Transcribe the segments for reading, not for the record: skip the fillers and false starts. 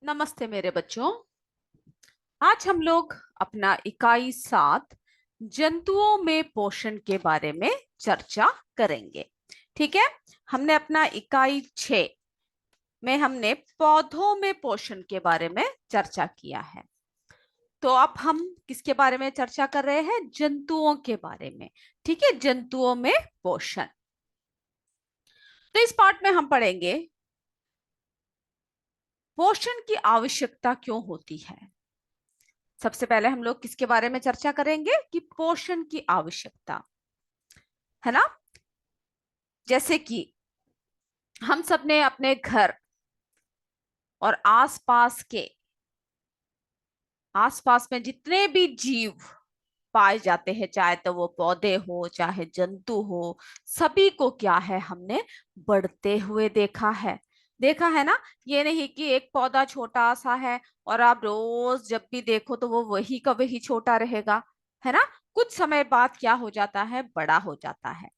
नमस्ते मेरे बच्चों। आज हम लोग अपना इकाई 7 जंतुओं में पोषण के बारे में चर्चा करेंगे। ठीक है। हमने अपना इकाई 6 में हमने पौधों में पोषण के बारे में चर्चा किया है। तो अब हम किसके बारे में चर्चा कर रहे हैं? जंतुओं के बारे में। ठीक है, जंतुओं में पोषण। तो इस पार्ट में हम पढ़ेंगे पोषण की आवश्यकता क्यों होती है। सबसे पहले हम लोग किसके बारे में चर्चा करेंगे कि पोषण की आवश्यकता है ना। जैसे कि हम सब ने अपने घर और आसपास में जितने भी जीव पाए जाते हैं, चाहे तो वो पौधे हो चाहे जंतु हो, सभी को क्या है, हमने बढ़ते हुए देखा है ना। ये नहीं कि एक पौधा छोटा सा है और आप रोज जब भी देखो तो वो वही का वही छोटा रहेगा, है ना। कुछ समय बाद क्या हो जाता है, बड़ा हो जाता है।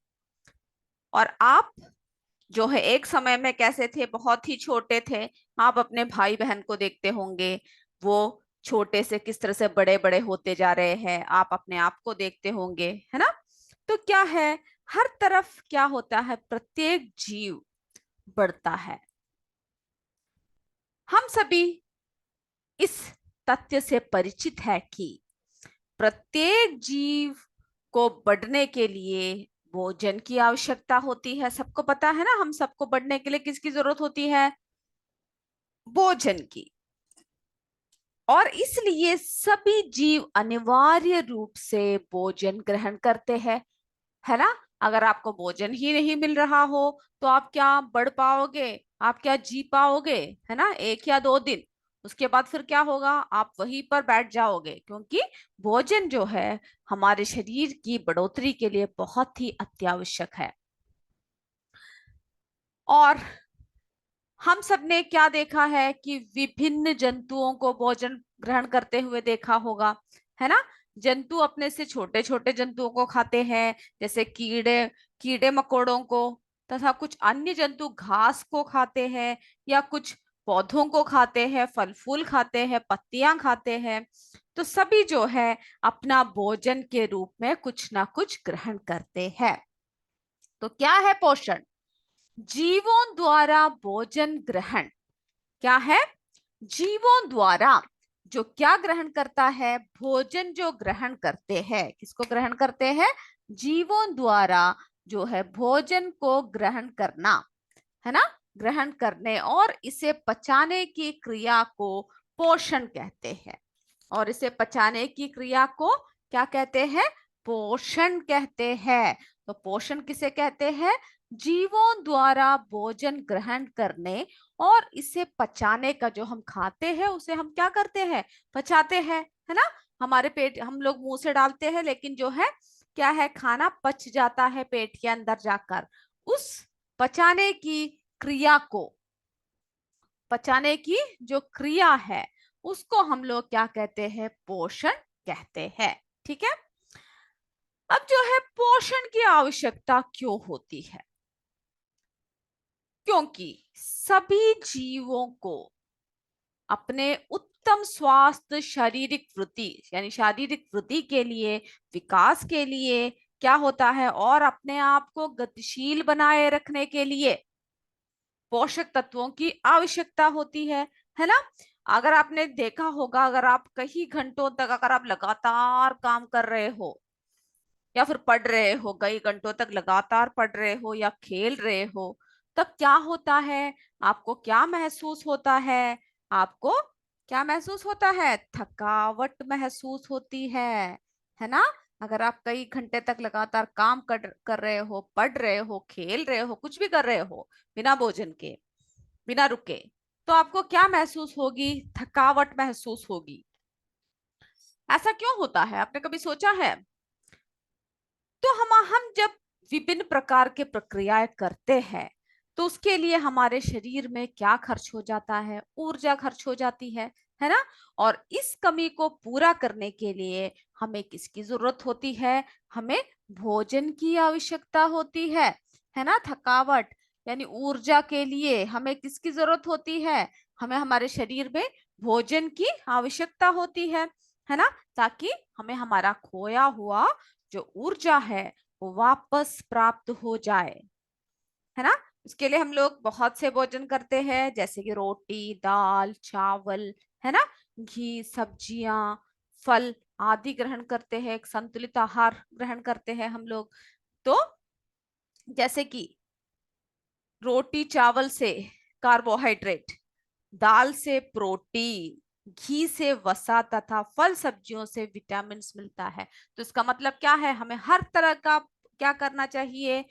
और आप जो है एक समय में कैसे थे, बहुत ही छोटे थे। आप अपने भाई बहन को देखते होंगे, वो छोटे से किस तरह से बड़े बड़े होते जा रहे हैं। आप अपने आप को देखते होंगे, है ना। तो क्या है, हर तरफ क्या होता है, प्रत्येक जीव बढ़ता है। हम सभी इस तथ्य से परिचित है कि प्रत्येक जीव को बढ़ने के लिए भोजन की आवश्यकता होती है। सबको पता है ना, हम सबको बढ़ने के लिए किसकी जरूरत होती है? भोजन की। और इसलिए सभी जीव अनिवार्य रूप से भोजन ग्रहण करते हैं, है ना। अगर आपको भोजन ही नहीं मिल रहा हो तो आप क्या बढ़ पाओगे, आप क्या जी पाओगे, है ना, 1 या 2 दिन। उसके बाद फिर क्या होगा, आप वहीं पर बैठ जाओगे, क्योंकि भोजन जो है हमारे शरीर की बढ़ोतरी के लिए बहुत ही अत्यावश्यक है। और हम सबने क्या देखा है कि विभिन्न जंतुओं को भोजन ग्रहण करते हुए देखा होगा, है ना। जंतु अपने से छोटे छोटे जंतुओं को खाते हैं, जैसे कीड़े कीड़े मकोड़ों को, तथा कुछ अन्य जंतु घास को खाते हैं, या कुछ पौधों को खाते हैं, फल फूल खाते हैं, पत्तियां खाते हैं। तो सभी जो है अपना भोजन के रूप में कुछ ना कुछ ग्रहण करते हैं। तो क्या है पोषण? जीवों द्वारा भोजन ग्रहण। क्या है? जीवों द्वारा जो क्या ग्रहण करता है, भोजन जो ग्रहण करते हैं। किसको ग्रहण करते हैं? जीवों द्वारा जो है भोजन को ग्रहण करना, है ना। ग्रहण करने और इसे पचाने की क्रिया को पोषण कहते हैं। और इसे पचाने की क्रिया को क्या कहते हैं? पोषण कहते हैं। तो पोषण किसे कहते हैं? जीवों द्वारा भोजन ग्रहण करने और इसे पचाने का, जो हम खाते हैं उसे हम क्या करते हैं, पचाते हैं, है ना। हमारे पेट, हम लोग मुंह से डालते हैं, लेकिन जो है क्या है, खाना पच जाता है पेट के अंदर जाकर। उस पचाने की क्रिया को, पचाने की जो क्रिया है उसको हम लोग क्या कहते हैं, पोषण कहते हैं। ठीक है। अब जो है पोषण की आवश्यकता क्यों होती है? क्योंकि सभी जीवों को अपने उत्तम स्वास्थ्य, शारीरिक वृद्धि यानी शारीरिक वृद्धि के लिए, विकास के लिए क्या होता है, और अपने आप को गतिशील बनाए रखने के लिए पोषक तत्वों की आवश्यकता होती है ना। अगर आपने देखा होगा, अगर आप कई घंटों तक अगर आप लगातार काम कर रहे हो या फिर पढ़ रहे हो, कई घंटों तक लगातार पढ़ रहे हो या खेल रहे हो, तब क्या होता है, आपको क्या महसूस होता है? आपको क्या महसूस होता है? थकावट महसूस होती है ना। अगर आप कई घंटे तक लगातार काम कर रहे हो, पढ़ रहे हो, खेल रहे हो, कुछ भी कर रहे हो बिना भोजन के, बिना रुके, तो आपको क्या महसूस होगी? थकावट महसूस होगी। ऐसा क्यों होता है, आपने कभी सोचा है? तो हम जब विभिन्न प्रकार के प्रक्रियाएं करते हैं तो उसके लिए हमारे शरीर में क्या खर्च हो जाता है? ऊर्जा खर्च हो जाती है ना। और इस कमी को पूरा करने के लिए हमें किसकी जरूरत होती है? हमें भोजन की आवश्यकता होती है ना। थकावट यानी ऊर्जा के लिए हमें किसकी जरूरत होती है? हमें हमारे शरीर में भोजन की आवश्यकता होती है ना, ताकि हमें हमारा खोया हुआ जो ऊर्जा है वो वापस प्राप्त हो जाए, है ना। उसके लिए हम लोग बहुत से भोजन करते हैं, जैसे कि रोटी, दाल, चावल, है ना, घी, सब्जियां, फल आदि ग्रहण करते हैं, एक संतुलित आहार ग्रहण करते हैं हम लोग। तो जैसे कि रोटी चावल से कार्बोहाइड्रेट, दाल से प्रोटीन, घी से वसा तथा फल सब्जियों से विटामिन मिलता है। तो इसका मतलब क्या है? हमें हर तरह का क्या करना चाहिए?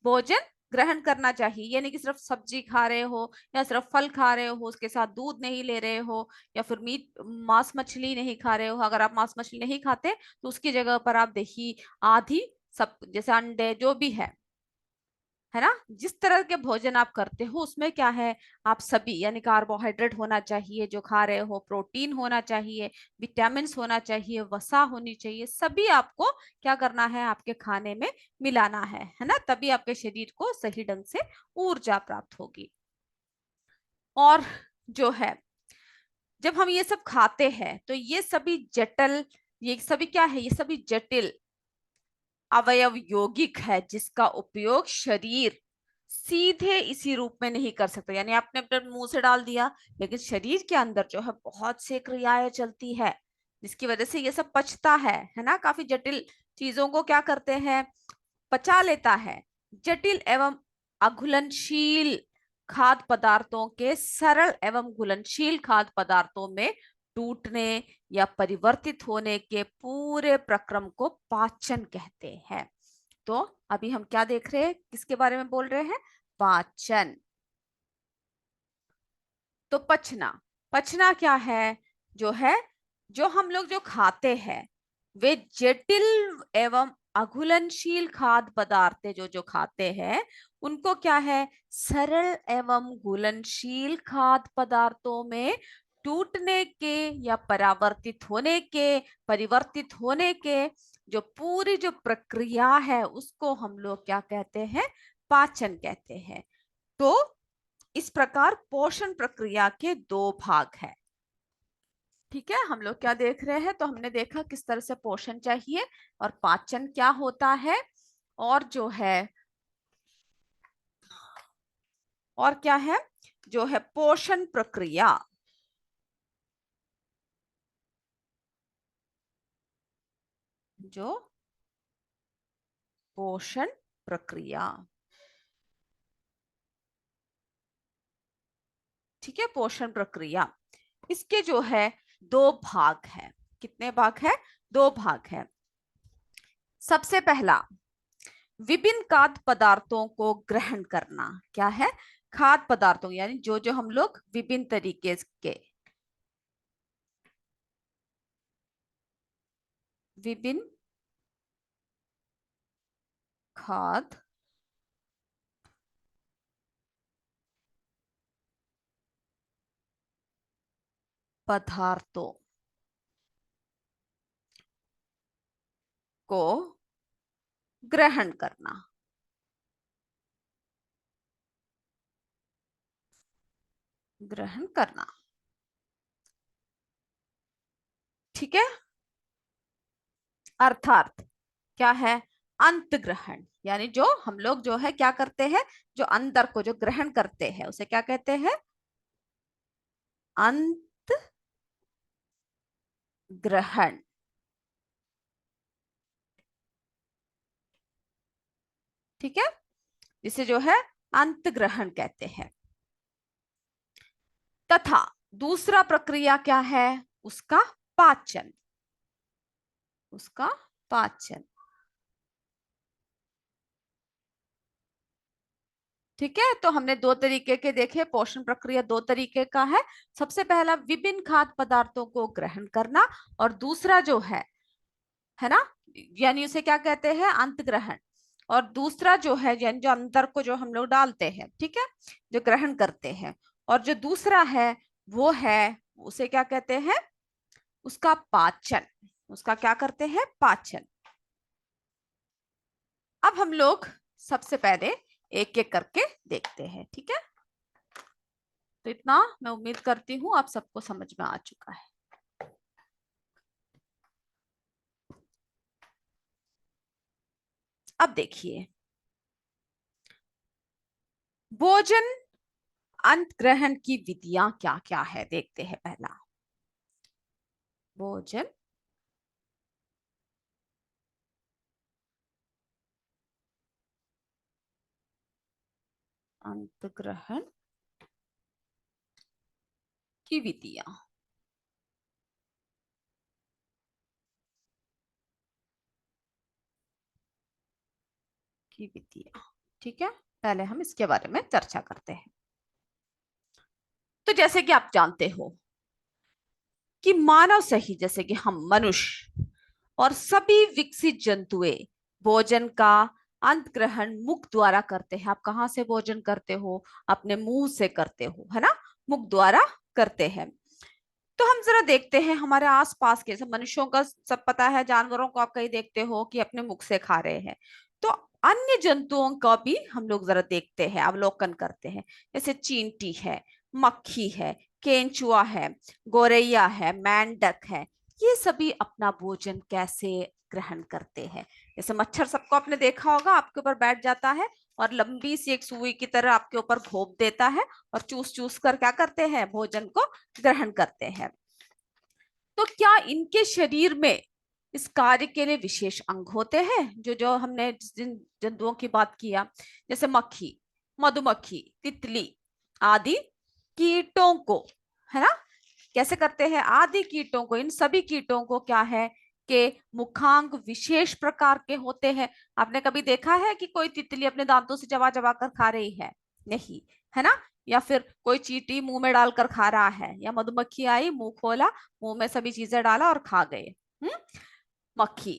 भोजन ग्रहण करना चाहिए। ये नहीं कि सिर्फ सब्जी खा रहे हो या सिर्फ फल खा रहे हो, उसके साथ दूध नहीं ले रहे हो, या फिर मीट मांस मछली नहीं खा रहे हो। अगर आप मांस मछली नहीं खाते तो उसकी जगह पर आप दही आदि सब, जैसे अंडे जो भी है ना, जिस तरह के भोजन आप करते हो उसमें क्या है, आप सभी यानी कार्बोहाइड्रेट होना चाहिए जो खा रहे हो, प्रोटीन होना चाहिए, विटामिन होना चाहिए, वसा होनी चाहिए, सभी आपको क्या करना है, आपके खाने में मिलाना है ना, तभी आपके शरीर को सही ढंग से ऊर्जा प्राप्त होगी। और जो है, जब हम ये सब खाते हैं तो ये सभी जटिल, ये सभी क्या है, ये सभी जटिल अवयव यौगिक है जिसका उपयोग शरीर सीधे इसी रूप में नहीं कर सकता। यानी आपने अपने मुंह से डाल दिया, लेकिन शरीर के अंदर जो है बहुत से क्रियाएं चलती है जिसकी वजह से ये सब पचता है ना। काफी जटिल चीजों को क्या करते हैं, पचा लेता है। जटिल एवं अघुलनशील खाद्य पदार्थों के सरल एवं घुलनशील खाद्य पदार्थों में टूटने या परिवर्तित होने के पूरे प्रक्रम को पाचन कहते हैं। तो अभी हम क्या देख रहे हैं, किसके बारे में बोल रहे हैं? पाचन। तो पचना, पचना क्या है? जो है, जो हम लोग जो खाते हैं वे जटिल एवं अघुलनशील खाद्य पदार्थ जो जो खाते हैं उनको क्या है, सरल एवं घुलनशील खाद्य पदार्थों में टूटने के या परिवर्तित होने के जो पूरी जो प्रक्रिया है उसको हम लोग क्या कहते हैं, पाचन कहते हैं। तो इस प्रकार पोषण प्रक्रिया के दो भाग है। ठीक है, हम लोग क्या देख रहे हैं, तो हमने देखा किस तरह से पोषण चाहिए और पाचन क्या होता है, और जो है, और क्या है, जो है पोषण प्रक्रिया, जो पोषण प्रक्रिया, ठीक है, पोषण प्रक्रिया, इसके जो है दो भाग है। कितने भाग है? दो भाग है। सबसे पहला, विभिन्न खाद्य पदार्थों को ग्रहण करना। क्या है? खाद्य पदार्थों यानी जो जो हम लोग विभिन्न तरीके के, विभिन्न खाद्य पदार्थों को ग्रहण करना। ग्रहण करना, ठीक है। अर्थात क्या है? अंत ग्रहण, यानी जो हम लोग जो है क्या करते हैं, जो अंदर को जो ग्रहण करते हैं उसे क्या कहते हैं? अंत ग्रहण, ठीक है, इसे जो है अंत ग्रहण कहते हैं। तथा दूसरा प्रक्रिया क्या है? उसका पाचन, उसका पाचन, ठीक है। तो हमने दो तरीके के देखे, पोषण प्रक्रिया दो तरीके का है। सबसे पहला विभिन्न खाद्य पदार्थों को ग्रहण करना, और दूसरा जो है ना, यानी उसे क्या कहते हैं, अंत ग्रहण। और दूसरा जो है, यानी जो अंदर को जो हम लोग डालते हैं, ठीक है, जो ग्रहण करते हैं, और जो दूसरा है वो है, उसे क्या कहते हैं, उसका पाचन। उसका क्या करते हैं? पाचन। अब हम लोग सबसे पहले एक एक करके देखते हैं, ठीक है। तो इतना मैं उम्मीद करती हूँ आप सबको समझ में आ चुका है। अब देखिए, भोजन अंत ग्रहण की विधियां क्या क्या है, देखते हैं। पहला, भोजन अंत ग्रहण की विधियां। की विधियां, ठीक है। पहले हम इसके बारे में चर्चा करते हैं। तो जैसे कि आप जानते हो कि मानव सहित, जैसे कि हम मनुष्य और सभी विकसित जंतुएं भोजन का अंत ग्रहण मुख द्वारा करते हैं। आप कहाँ से भोजन करते हो? अपने मुंह से करते हो, है ना, मुख द्वारा करते हैं। तो हम जरा देखते हैं हमारे आसपास के, सब मनुष्यों का सब पता है, जानवरों को आप कहीं देखते हो कि अपने मुख से खा रहे हैं। तो अन्य जंतुओं का भी हम लोग जरा देखते हैं, अवलोकन करते हैं। जैसे चींटी है, मक्खी है, केंचुआ है, गोरैया है, मेंढक है। ये सभी अपना भोजन कैसे ग्रहण करते हैं? जैसे मच्छर, सबको आपने देखा होगा, आपके ऊपर बैठ जाता है और लंबी सी एक सुई की तरह आपके ऊपर घोंप देता है, और चूस चूस कर क्या करते हैं? भोजन को ग्रहण करते हैं। तो क्या इनके शरीर में इस कार्य के लिए विशेष अंग होते हैं? जो जो हमने जिन जंतुओं की बात किया, जैसे मक्खी, मधुमक्खी, तितली आदि कीटों को, है ना, कैसे करते हैं? आदि कीटों को, इन सभी कीटों को क्या है कि मुखांग विशेष प्रकार के होते हैं। आपने कभी देखा है कि कोई तितली अपने दांतों से चबा चबा कर खा रही है? नहीं, है ना। या फिर कोई चींटी मुंह में डालकर खा रहा है, या मधुमक्खी आई, मुंह खोला, मुंह में सभी चीजें डाला और खा गए। मक्खी।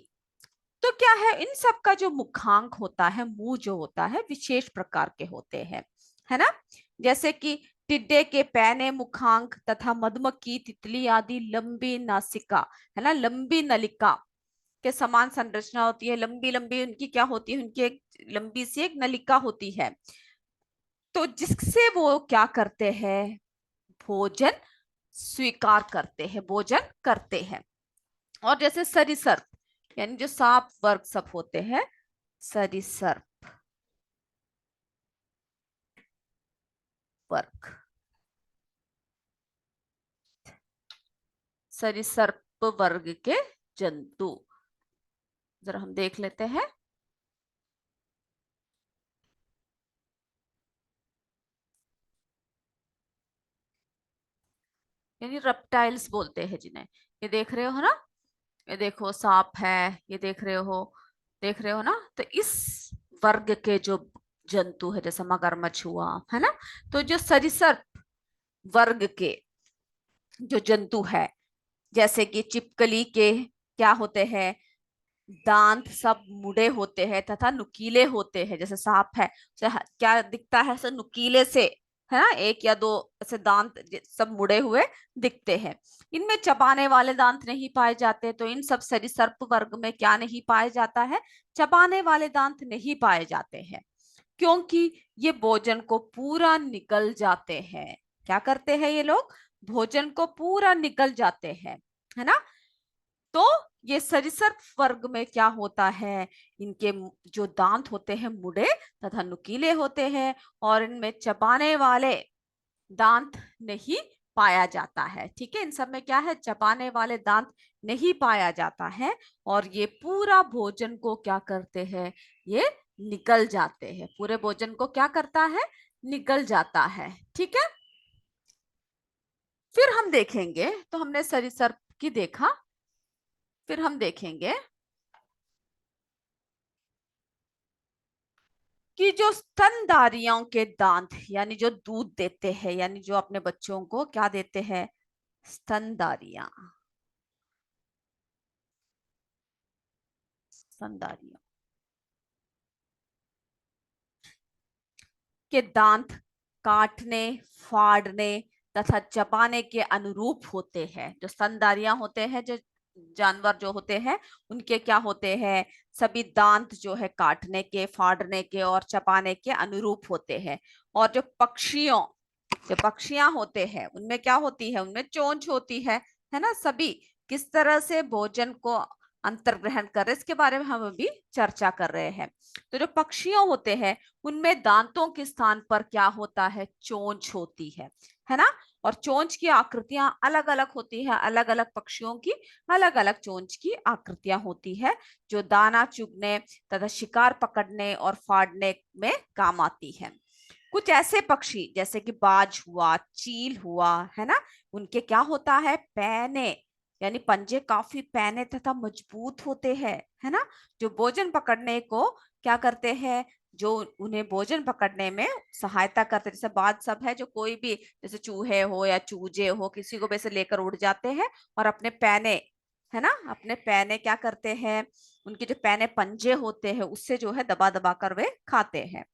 तो क्या है, इन सब का जो मुखांक होता है, मुंह जो होता है, विशेष प्रकार के होते हैं, है ना। जैसे कि टिड्डे के पैने मुखांक तथा मधुमक्खी, तितली आदि लंबी नासिका, है ना, लंबी नलिका के समान संरचना होती है। लंबी लंबी उनकी क्या होती है? उनकी एक लंबी सी एक नलिका होती है। तो जिससे वो क्या करते हैं? भोजन स्वीकार करते हैं, भोजन करते हैं। और जैसे सरीसृप, यानी जो सांप वर्ग सब होते हैं, सरीसृप वर्ग, सरीसृप वर्ग के जंतु जरा हम देख लेते हैं। यानी रेप्टाइल्स बोलते हैं जिन्हें। ये देख रहे हो ना, ये देखो सांप है, ये देख रहे हो, देख रहे हो ना। तो इस वर्ग के जो जंतु है, जैसे मगरमच्छ हुआ, है ना, तो जो सरीसृप वर्ग के जो जंतु है, जैसे कि चिपकली के क्या होते हैं? दांत सब मुड़े होते हैं तथा नुकीले होते हैं। जैसे सांप है, क्या दिखता है? ऐसे नुकीले से, है ना, एक या दो ऐसे दांत सब मुड़े हुए दिखते हैं। इनमें चबाने वाले दांत नहीं पाए जाते। तो इन सब सरीसृप वर्ग में क्या नहीं पाए जाता है? चबाने वाले दांत नहीं पाए जाते हैं, क्योंकि ये भोजन को पूरा निगल जाते हैं। क्या करते हैं ये लोग? भोजन को पूरा निगल जाते हैं, है ना। तो ये सरीसृप वर्ग में क्या होता है? इनके जो दांत होते हैं मुड़े तथा नुकीले होते हैं, और इनमें चबाने वाले दांत नहीं पाया जाता है। ठीक है, इन सब में क्या है? चबाने वाले दांत नहीं पाया जाता है, और ये पूरा भोजन को क्या करते हैं? ये निगल जाते हैं। पूरे भोजन को क्या करता है? निगल जाता है, ठीक है। फिर हम देखेंगे, तो हमने सरीसृप की देखा, फिर हम देखेंगे कि जो स्तनधारियों के दांत, यानी जो दूध देते हैं, यानी जो अपने बच्चों को क्या देते हैं? स्तनधारियां, स्तनधारियों के दांत काटने, फाड़ने तथा चबाने के अनुरूप होते हैं। जो स्तनधारियां होते हैं, जो जानवर जो होते हैं उनके क्या होते हैं, सभी दांत जो है काटने के, फाड़ने के और चबाने के अनुरूप होते हैं। और जो पक्षियां होते हैं उनमें क्या होती है, उनमें चोंच होती है ना। सभी किस तरह से भोजन को अंतर्ग्रहण कर रहे हैं, इसके बारे में हम अभी चर्चा कर रहे हैं। तो जो पक्षियों होते हैं उनमें दांतों के स्थान पर क्या होता है, चोंच होती है ना। और चोंच की आकृतियां अलग अलग होती है, अलग अलग पक्षियों की अलग अलग चोंच की आकृतियां होती है, जो दाना चुगने तथा शिकार पकड़ने और फाड़ने में काम आती है। कुछ ऐसे पक्षी जैसे कि बाज हुआ, चील हुआ, है ना, उनके क्या होता है, पैने, यानी पंजे काफी पैने तथा मजबूत होते हैं, है ना, जो भोजन पकड़ने को क्या करते हैं, जो उन्हें भोजन पकड़ने में सहायता करते हैं। जैसे बाज सब है जो कोई भी, जैसे चूहे हो या चूजे हो, किसी को वैसे लेकर उड़ जाते हैं और अपने पैने, है ना, अपने पैने क्या करते हैं, उनके जो पैने पंजे होते हैं उससे जो है दबा दबा कर वे खाते हैं।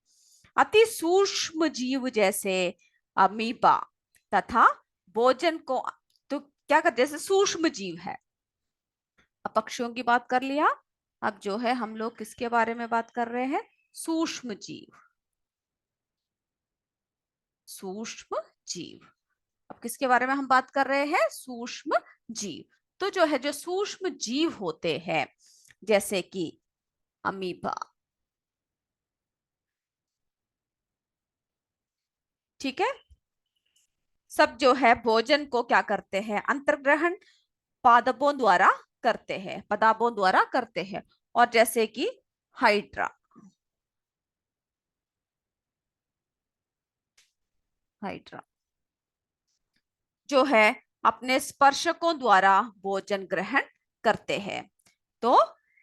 अति सूक्ष्म जीव जैसे अमीबा तथा भोजन को, तो क्या करते, जैसे सूक्ष्म जीव है, अब पक्षियों की बात कर लिया, अब जो है हम लोग किसके बारे में बात कर रहे हैं, सूक्ष्म जीव। सूक्ष्म जीव, अब किसके बारे में हम बात कर रहे हैं, सूक्ष्म जीव। तो जो है, जो सूक्ष्म जीव होते हैं जैसे कि अमीबा, ठीक है, सब जो है भोजन को क्या करते हैं, अंतर्ग्रहण पादपों द्वारा करते हैं, पदापों द्वारा करते हैं। और जैसे कि हाइड्रा, हाइड्रा जो है अपने स्पर्शकों द्वारा भोजन ग्रहण करते हैं। तो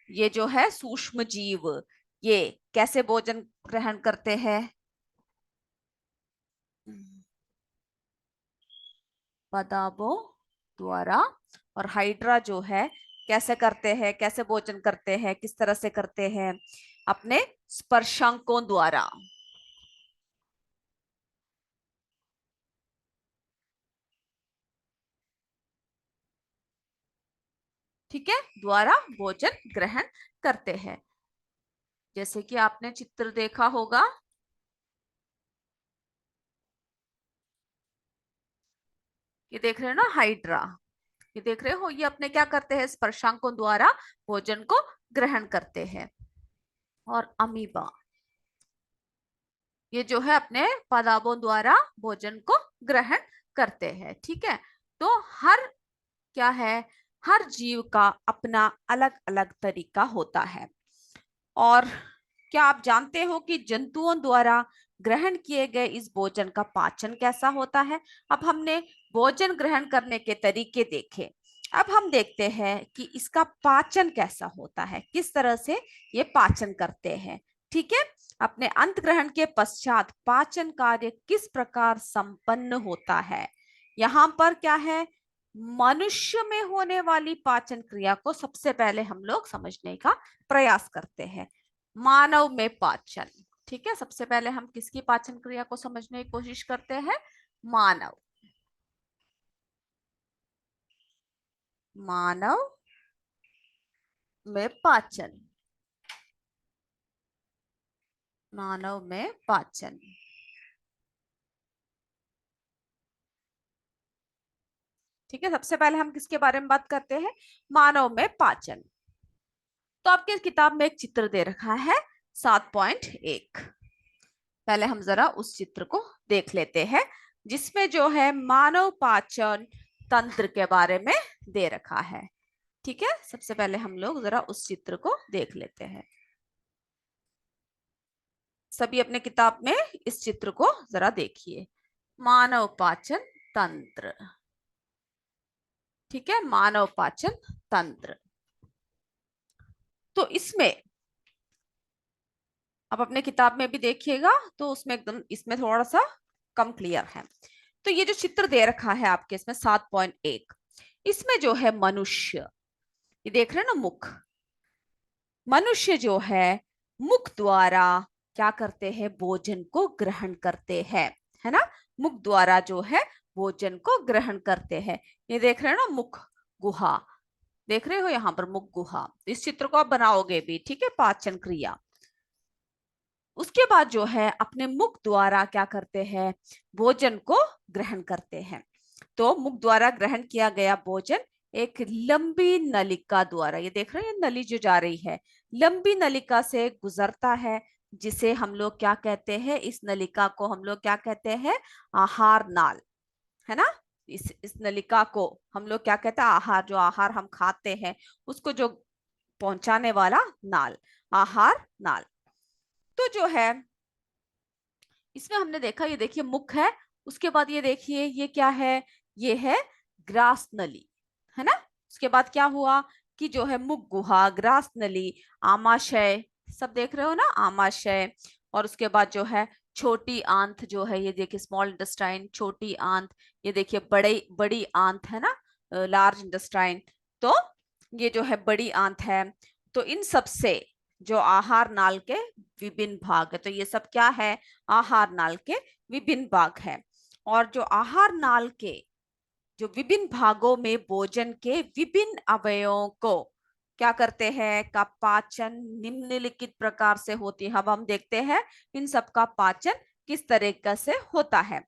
ये जो है सूक्ष्म जीव, ये कैसे भोजन ग्रहण करते हैं, पदापों द्वारा। और हाइड्रा जो है कैसे करते हैं, कैसे भोजन करते हैं, किस तरह से करते हैं, अपने स्पर्शांकों द्वारा, ठीक है, द्वारा भोजन ग्रहण करते हैं। जैसे कि आपने चित्र देखा होगा, ये देख रहे हो ना हाइड्रा, ये देख रहे हो, ये अपने क्या करते हैं, स्पर्शांकों द्वारा भोजन को ग्रहण करते हैं। और अमीबा, ये जो है अपने पदार्थों द्वारा भोजन को ग्रहण करते हैं, ठीक है। तो हर क्या है, हर जीव का अपना अलग अलग तरीका होता है। और क्या आप जानते हो कि जंतुओं द्वारा ग्रहण किए गए इस भोजन का पाचन कैसा होता है। अब हमने भोजन ग्रहण करने के तरीके देखे, अब हम देखते हैं कि इसका पाचन कैसा होता है, किस तरह से ये पाचन करते हैं, ठीक है। अपने अंत ग्रहण के पश्चात पाचन कार्य किस प्रकार संपन्न होता है, यहाँ पर क्या है, मनुष्य में होने वाली पाचन क्रिया को सबसे पहले हम लोग समझने का प्रयास करते हैं। मानव में पाचन, ठीक है, सबसे पहले हम किसकी पाचन क्रिया को समझने की कोशिश करते हैं, मानव, मानव में पाचन, मानव में पाचन, ठीक है। सबसे पहले हम किसके बारे में बात करते हैं, मानव में पाचन। तो आपके किताब में एक चित्र दे रखा है 7.1, पहले हम जरा उस चित्र को देख लेते हैं, जिसमें जो है मानव पाचन तंत्र के बारे में दे रखा है, ठीक है। सबसे पहले हम लोग जरा उस चित्र को देख लेते हैं। सभी अपने किताब में इस चित्र को जरा देखिए, मानव पाचन तंत्र, ठीक है, मानव पाचन तंत्र। तो इसमें आप अपने किताब में भी देखिएगा तो उसमें एकदम, इसमें थोड़ा सा कम क्लियर है। तो ये जो चित्र दे रखा है आपके इसमें 7.1, इसमें जो है मनुष्य, ये देख रहे हैं ना, मुख, मनुष्य जो है मुख द्वारा क्या करते हैं, भोजन को ग्रहण करते हैं, है ना, मुख द्वारा जो है भोजन को ग्रहण करते हैं। ये देख रहे हैं ना, मुख गुहा, देख रहे हो यहाँ पर मुख गुहा, इस चित्र को आप बनाओगे भी, ठीक है, पाचन क्रिया। उसके बाद जो है अपने मुख द्वारा क्या करते हैं, भोजन को ग्रहण करते हैं। तो मुख द्वारा ग्रहण किया गया भोजन एक लंबी नलिका द्वारा, ये देख रहे हैं नली जो जा रही है, लंबी नलिका से गुजरता है, जिसे हम लोग क्या कहते हैं, इस नलिका को हम लोग क्या कहते हैं, आहार नाल, है ना। इस नलिका को हम लोग क्या कहते हैं, आहार, जो आहार हम खाते हैं उसको जो पहुंचाने वाला नाल, आहार नाल। तो जो है इसमें हमने देखा, ये देखिए मुख है, उसके बाद ये देखिए ये क्या है, ये है ग्रास नली, है ना। उसके बाद क्या हुआ कि जो है मुख गुहा, ग्रास नली, आमाशय, सब देख रहे हो ना, आमाशय। और उसके बाद जो है छोटी आंत जो है, ये देखिए स्मॉल इंटेस्टाइन, छोटी आंत, ये देखिए बड़ी बड़ी आंत है ना, लार्ज इंटेस्टाइन। तो ये जो है बड़ी आंत है। तो इन सब से जो आहार नाल के विभिन्न भाग है, तो ये सब क्या है, आहार नाल के विभिन्न भाग है। और जो आहार नाल के जो विभिन्न भागों में भोजन के विभिन्न अवयवों को क्या करते हैं, का पाचन निम्नलिखित प्रकार से होती है। अब हम देखते हैं इन सब का पाचन किस तरीके से होता है।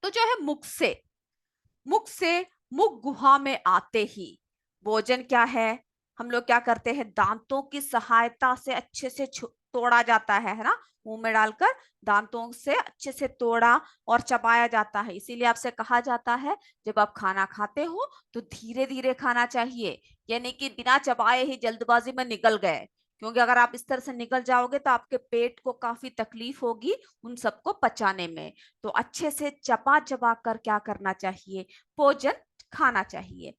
तो जो है मुख से मुख गुहा में आते ही भोजन क्या है, हम लोग क्या करते हैं, दांतों की सहायता से अच्छे से तोड़ा जाता है ना, मुंह में डालकर दांतों से अच्छे से तोड़ा और चबाया जाता है। इसीलिए आपसे कहा जाता है जब आप खाना खाते हो तो धीरे धीरे खाना चाहिए, यानी कि बिना चबाए ही जल्दबाजी में निकल गए, क्योंकि अगर आप इस तरह से निकल जाओगे तो आपके पेट को काफी तकलीफ होगी उन सबको पचाने में। तो अच्छे से चबा चबा कर क्या करना चाहिए, भोजन खाना चाहिए।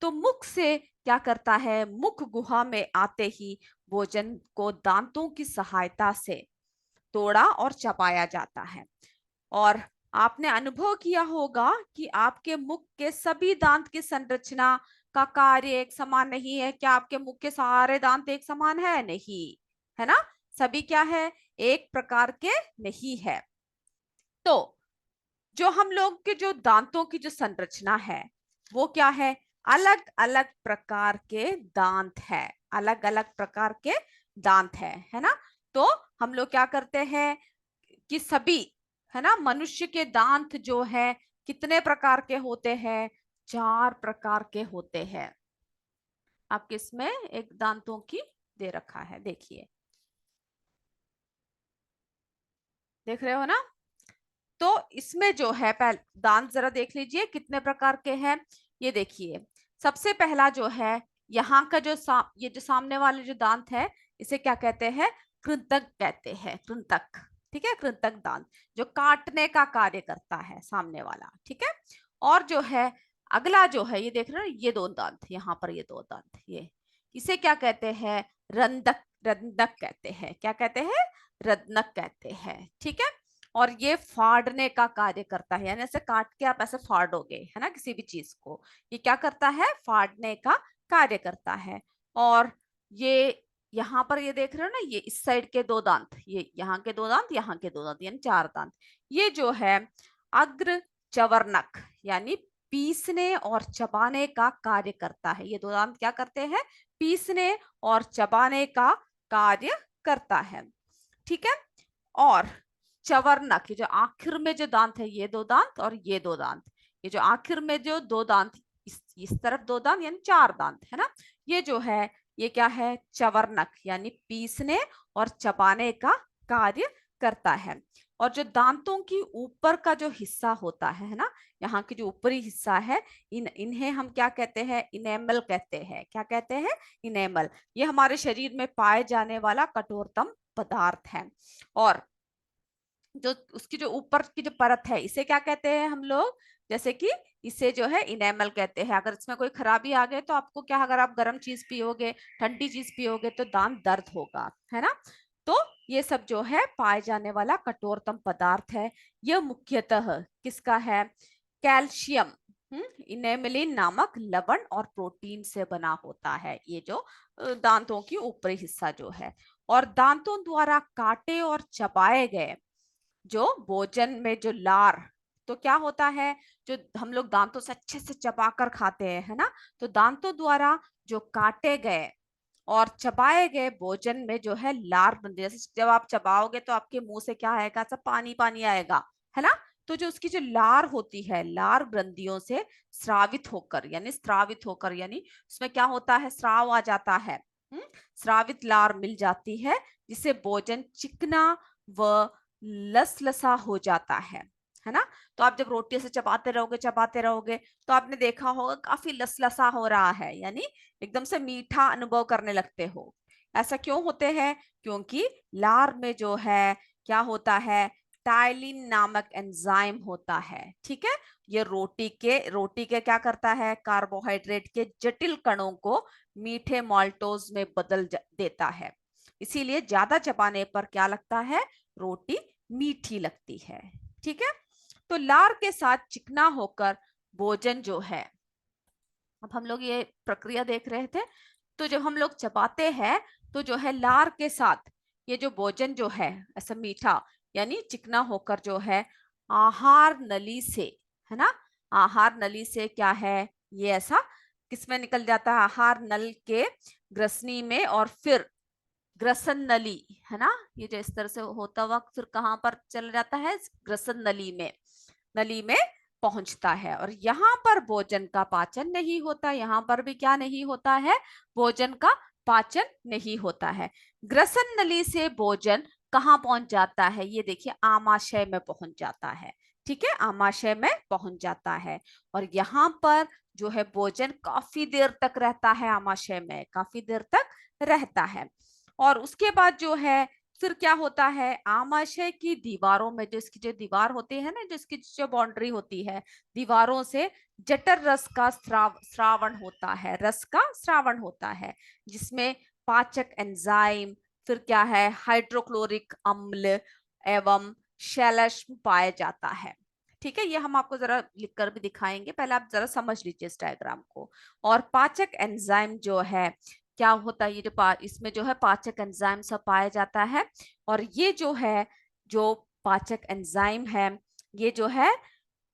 तो मुख से क्या करता है, मुख गुहा में आते ही भोजन को दांतों की सहायता से तोड़ा और चबाया जाता है। और आपने अनुभव किया होगा कि आपके मुख के सभी दांत की संरचना का कार्य एक समान नहीं है। क्या आपके मुख के सारे दांत एक समान है? नहीं, है ना, सभी क्या है, एक प्रकार के नहीं है। तो जो हम लोग के जो दांतों की जो संरचना है वो क्या है, अलग अलग प्रकार के दांत है, अलग अलग प्रकार के दांत है ना। तो हम लोग क्या करते हैं कि सभी, है ना, मनुष्य के दांत जो है कितने प्रकार के होते हैं, 4 प्रकार के होते हैं। आपके इसमें एक दांतों की दे रखा है, देखिए, देख रहे हो ना। तो इसमें जो है पहले दांत जरा देख लीजिए कितने प्रकार के हैं। ये देखिए सबसे पहला जो है, यहाँ का जो ये जो सामने वाले जो दांत है इसे क्या कहते हैं, कृंतक कहते हैं, कृंतक, ठीक है, कृंतक दांत जो काटने का कार्य करता है सामने वाला, ठीक है। और जो है अगला जो है, ये देख रहे हो ये 2 दांत, यहाँ पर ये 2 दांत, ये इसे क्या कहते हैं, रंदक, रंदक कहते हैं, क्या कहते हैं, रत्नक कहते हैं, ठीक है। और ये फाड़ने का कार्य करता है, यानी ऐसे काट के आप ऐसे फाड़ोगे, है ना, किसी भी चीज को, ये क्या करता है, फाड़ने का कार्य करता है। और ये यहाँ पर ये देख रहे हो ना, ये इस साइड के 2 दांत, ये यहाँ के 2 दांत, यहाँ के 2 दांत, यानी 4 दांत। ये जो है अग्र चवर्णक, यानी पीसने और चबाने का कार्य करता है। ये 2 दांत क्या करते हैं, पीसने और चबाने का कार्य करता है, ठीक है। और चवर्णक, ये जो आखिर में जो दांत है, ये 2 दांत और ये 2 दांत, ये जो आखिर में जो 2 दांत, इस तरफ 2 दांत, यानी 4 दांत, है ना। ये जो है ये क्या है, चवर्णक, यानी पीसने और चबाने का कार्य करता है। और जो दांतों की ऊपर का जो हिस्सा होता है ना, यहाँ की जो ऊपरी हिस्सा है, इन्हें हम क्या कहते हैं, इनेमल कहते हैं। क्या कहते हैं, इनेमल। ये हमारे शरीर में पाए जाने वाला कठोरतम पदार्थ है। और जो उसकी जो ऊपर की जो परत है इसे क्या कहते हैं हम लोग, जैसे कि इसे जो है इनेमल कहते हैं। अगर इसमें कोई खराबी आ गई तो आपको क्या, अगर आप गर्म चीज पियोगे, ठंडी चीज पियोगे तो दांत दर्द होगा, है ना। तो ये सब जो है पाए जाने वाला कठोरतम पदार्थ है। यह मुख्यतः किसका है, कैल्शियम, इनेमलिन नामक लवण और प्रोटीन से बना होता है, ये जो दांतों की ऊपरी हिस्सा जो है। और दांतों द्वारा काटे और चबाए गए जो भोजन में जो लार तो क्या होता है, जो हम लोग दांतों से अच्छे से चबाकर खाते हैं, है ना, तो दांतों द्वारा जो काटे गए और चबाए गए भोजन में जो है लार बनती है। जैसे जब आप चबाओगे तो आपके मुंह से क्या आएगा, सब पानी पानी आएगा, है ना। तो जो उसकी जो लार होती है, लार ग्रंथियों से स्रावित होकर यानी उसमें क्या होता है, स्राव आ जाता है। स्रावित लार मिल जाती है, जिससे भोजन चिकना व लसलसा हो जाता है ना। तो आप जब रोटी से चबाते रहोगे तो आपने देखा होगा काफी लसलसा हो रहा है, यानी एकदम से मीठा अनुभव करने लगते हो। ऐसा क्यों होते हैं, क्योंकि लार में जो है क्या होता है, टाइलिन नामक एंजाइम होता है। ठीक है, ये रोटी के क्या करता है, कार्बोहाइड्रेट के जटिल कणों को मीठे माल्टोज में देता है। इसीलिए ज्यादा चबाने पर क्या लगता है, रोटी मीठी लगती है। ठीक है, तो लार के साथ चिकना होकर भोजन जो है, अब हम लोग ये प्रक्रिया देख रहे थे, तो जब हम लोग चबाते हैं तो जो है लार के साथ ये जो भोजन जो है ऐसा मीठा यानी चिकना होकर जो है आहार नली से, है ना, आहार नली से क्या है, ये ऐसा किसमें निकल जाता है, आहार नल के ग्रसनी में, और फिर ग्रसन नली, है ना, ये जो इस तरह से होता हुआ फिर कहाँ पर चला जाता है, ग्रसन नली में पहुंचता है। और यहाँ पर भोजन का पाचन नहीं होता, यहाँ पर भी क्या नहीं होता है, भोजन का पाचन नहीं होता है। ग्रसन नली से भोजन कहाँ पहुंच जाता है, ये देखिए आमाशय में पहुंच जाता है। ठीक है, आमाशय में पहुंच जाता है, और यहाँ पर जो है भोजन काफी देर तक रहता है, आमाशय में काफी देर तक रहता है। और उसके बाद जो है फिर क्या होता है, आमाशय की दीवारों में जो इसकी जो दीवार होती है ना, जो इसकी जो बाउंड्री होती है, दीवारों से जठर रस का श्रावण होता है, रस का श्रावण होता है, जिसमें पाचक एंजाइम, फिर क्या है, हाइड्रोक्लोरिक अम्ल एवं शैलश्म पाया जाता है। ठीक है, ये हम आपको जरा लिखकर भी दिखाएंगे, पहले आप जरा समझ लीजिए इस डायग्राम को। और पाचक एंजाइम जो है क्या होता है, ये जो इसमें जो है पाचक एंजाइम सब पाया जाता है, और ये जो है जो पाचक एंजाइम है, ये जो है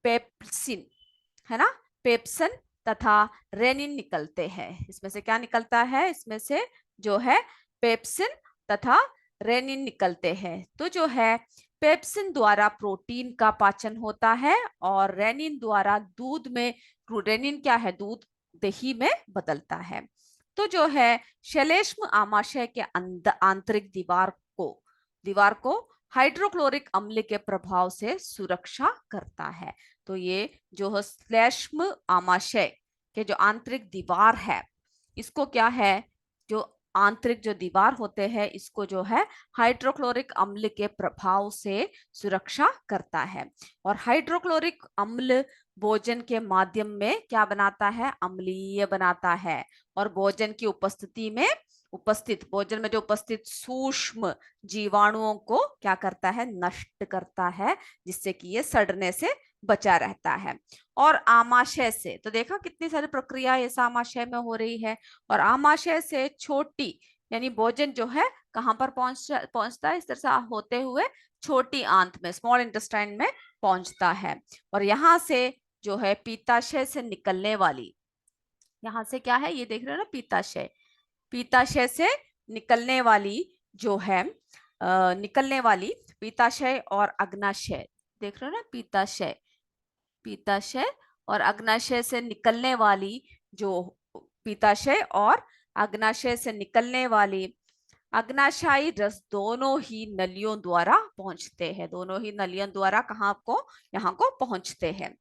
पेप्सिन, है ना, पेप्सिन तथा रेनिन निकलते हैं। इसमें से क्या निकलता है, इसमें से जो है पेप्सिन तथा रेनिन निकलते हैं। तो जो है पेप्सिन द्वारा प्रोटीन का पाचन होता है, और रेनिन द्वारा दूध में, रेनिन क्या है, दूध दही में बदलता है। तो जो है श्लेष्म आमाशय के आंतरिक दीवार को हाइड्रोक्लोरिक अम्ल के प्रभाव से सुरक्षा करता है। तो ये जो है श्लेष्म आमाशय के जो आंतरिक दीवार है, इसको क्या है, जो आंतरिक जो दीवार होते हैं, इसको जो है हाइड्रोक्लोरिक अम्ल के प्रभाव से सुरक्षा करता है। और हाइड्रोक्लोरिक अम्ल भोजन के माध्यम में क्या बनाता है, अम्लीय बनाता है, और भोजन की भोजन में जो उपस्थित सूक्ष्म जीवाणुओं को क्या करता है, नष्ट करता है, जिससे कि ये सड़ने से बचा रहता है। और आमाशय से तो देखा कितनी सारी प्रक्रिया इस आमाशय में हो रही है, और आमाशय से छोटी यानी भोजन जो है कहां पर पहुंचता है, इस तरह से होते हुए छोटी आंत में, स्मॉल इंटेस्टाइन में पहुंचता है। और यहाँ से जो है पीताशय से निकलने वाली, यहाँ से क्या है, ये देख रहे हो ना, पीताशय से निकलने वाली जो है निकलने वाली पीताशय और अग्नाशय, देख रहे हो ना, पीताशय और अग्नाशय से निकलने वाली जो पीताशय और अग्नाशय से निकलने वाली अग्नाशयी रस दोनों ही नलियों द्वारा पहुंचते हैं, दोनों ही नलियों द्वारा कहाँ को, यहाँ को पहुंचते हैं।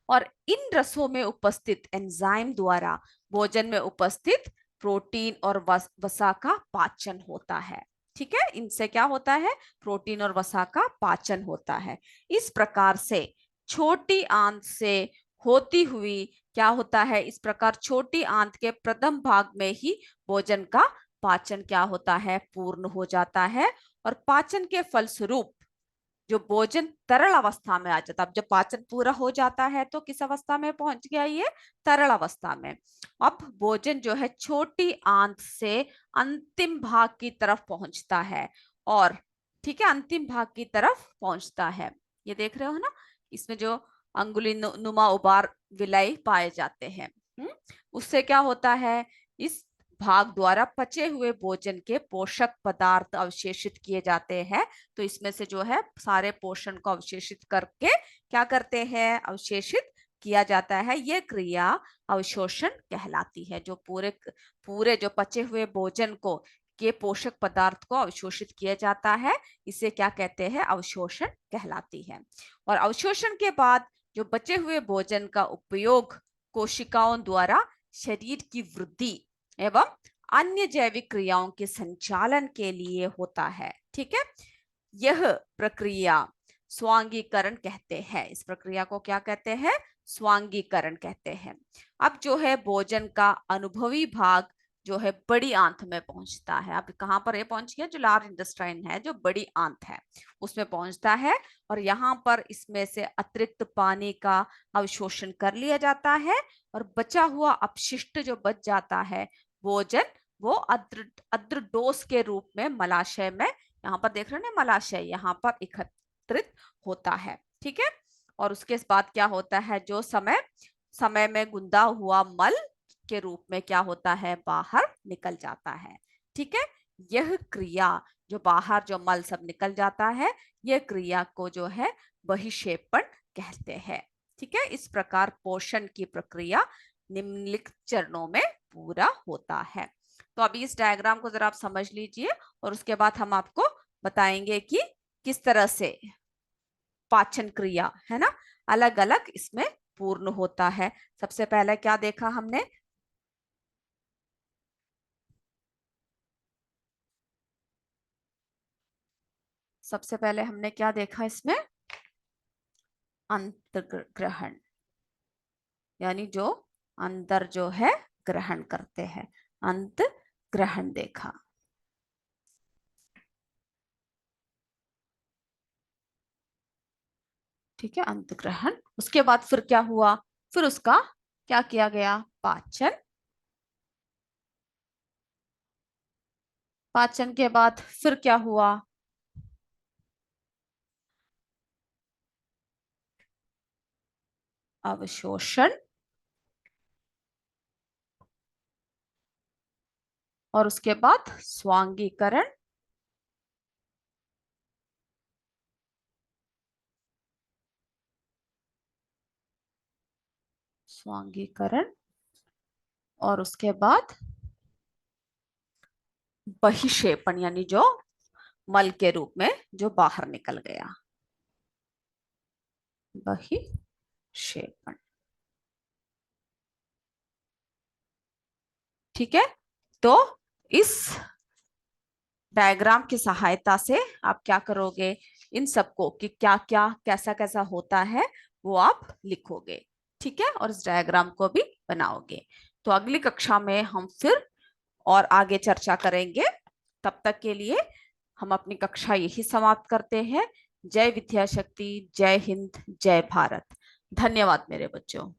और इन रसों में उपस्थित एंजाइम द्वारा भोजन में उपस्थित प्रोटीन और वसा का पाचन होता है। ठीक है, इनसे क्या होता है, प्रोटीन और वसा का पाचन होता है। इस प्रकार से छोटी आंत से होती हुई क्या होता है, इस प्रकार छोटी आंत के प्रथम भाग में ही भोजन का पाचन क्या होता है, पूर्ण हो जाता है। और पाचन के फलस्वरूप जो भोजन तरल अवस्था में आ जाता है, अब जब पाचन पूरा हो जाता है तो किस अवस्था में पहुंच गया, ये तरल अवस्था में। अब भोजन जो है छोटी आंत से अंतिम भाग की तरफ पहुंचता है, और ठीक है, अंतिम भाग की तरफ पहुंचता है, ये देख रहे हो ना, इसमें जो अंगुली नुमा उबार विलय पाए जाते हैं। उससे क्या होता है, इस भाग द्वारा पचे हुए भोजन के पोषक पदार्थ अवशेषित किए जाते हैं। तो इसमें से जो है सारे पोषण को अवशेषित करके क्या करते हैं, अवशेषित किया जाता है। यह क्रिया अवशोषण कहलाती है। जो पूरे पूरे जो पचे हुए भोजन को के पोषक पदार्थ को अवशोषित किया जाता है, इसे क्या कहते हैं, अवशोषण कहलाती है। और अवशोषण के बाद जो बचे हुए भोजन का उपयोग कोशिकाओं द्वारा शरीर की वृद्धि एवं अन्य जैविक क्रियाओं के संचालन के लिए होता है। ठीक है, यह प्रक्रिया स्वांगीकरण कहते हैं। इस प्रक्रिया को क्या कहते हैं, स्वांगीकरण कहते हैं। अब जो है भोजन का अनुभवी भाग जो है बड़ी आंत में पहुंचता है। अब कहां पर ये पहुंच गया, जो लार्ज इंटेस्टाइन है, जो बड़ी आंत है, उसमें पहुंचता है। और यहाँ पर इसमें से अतिरिक्त पानी का अवशोषण कर लिया जाता है और बचा हुआ अपशिष्ट जो बच जाता है भोजन, वो अद्रडोस के रूप में मलाशय में, यहाँ पर देख रहे हैं ना मलाशय, यहाँ पर एकत्रित होता है। ठीक है, और उसके बाद क्या होता है, जो समय समय में गुंदा हुआ मल के रूप में क्या होता है, बाहर निकल जाता है। ठीक है, यह क्रिया जो बाहर जो मल सब निकल जाता है, यह क्रिया को जो है बहिक्षेपण कहते हैं। ठीक है, इस प्रकार पोषण की प्रक्रिया निम्नलिखित चरणों में पूरा होता है। तो अभी इस डायग्राम को जरा आप समझ लीजिए और उसके बाद हम आपको बताएंगे कि किस तरह से पाचन क्रिया है ना अलग अलग इसमें पूर्ण होता है। सबसे पहले क्या देखा हमने, सबसे पहले हमने क्या देखा इसमें, अंतर्ग्रहण, यानी जो अंदर जो है ग्रहण करते हैं, अंत ग्रहण देखा। ठीक है, अंत ग्रहण। उसके बाद फिर क्या हुआ, फिर उसका क्या किया गया, पाचन। पाचन के बाद फिर क्या हुआ, अवशोषण। और उसके बाद स्वांगीकरण। स्वांगीकरण और उसके बाद बहिक्षेपण, यानी जो मल के रूप में जो बाहर निकल गया, बहिक्षेपण। ठीक है, तो इस डायग्राम की सहायता से आप क्या करोगे, इन सबको कि क्या क्या कैसा कैसा होता है वो आप लिखोगे। ठीक है, और इस डायग्राम को भी बनाओगे। तो अगली कक्षा में हम फिर और आगे चर्चा करेंगे। तब तक के लिए हम अपनी कक्षा यही समाप्त करते हैं। जय विद्या शक्ति, जय हिंद, जय भारत। धन्यवाद मेरे बच्चों।